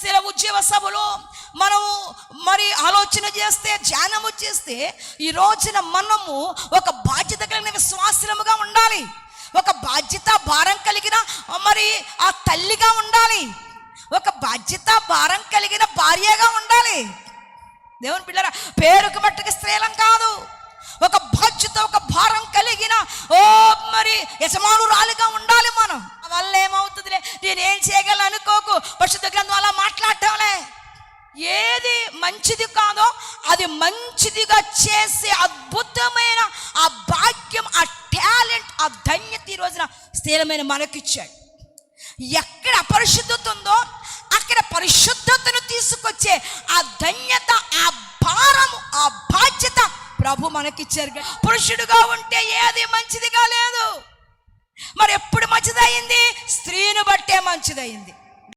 స్త్రీల ఉద్యోగ సభలో మనము మరి ఆలోచన చేస్తే, ధ్యానము చేస్తే, ఈ రోజున మనము ఒక బాధ్యత కలిగిన విశ్వాసముగా ఉండాలి, ఒక బాధ్యత భారం కలిగిన మరి ఆ తల్లిగా ఉండాలి, ఒక బాధ్యత భారం కలిగిన భార్యగా ఉండాలి. దేవుని పిల్లరా, పేరుకు మట్టుకు స్త్రీలం కాదు, ఒక బాధ్యత ఒక భారం కలిగిన మరి యజమానురాలిగా ఉండాలి. మనం వల్ల ఏమవుతుందిలే, నేనేం చేయగలను అనుకోకు. పరిశుద్ధ గ్రంథం అలా మాట్లాడటంలే. ఏది మంచిది కాదో అది మంచిదిగా చేసే అద్భుతమైన ఆ భాగ్యం, ఆ టాలెంట్, ఆ ధన్యత ఈ రోజున స్థిరమైన మనకిచ్చాడు. ఎక్కడ అపరిశుద్ధత ఉందో అక్కడ పరిశుద్ధతను తీసుకొచ్చే ఆ ధన్యత, ఆ భారము, ఆ బాధ్యత ప్రభు మనకిచ్చారు. పురుషుడుగా ఉంటే ఏది మంచిదిగా లేదు. మరి ఎప్పుడు మంచిదయింది? స్త్రీని బట్టే మంచిదయింది.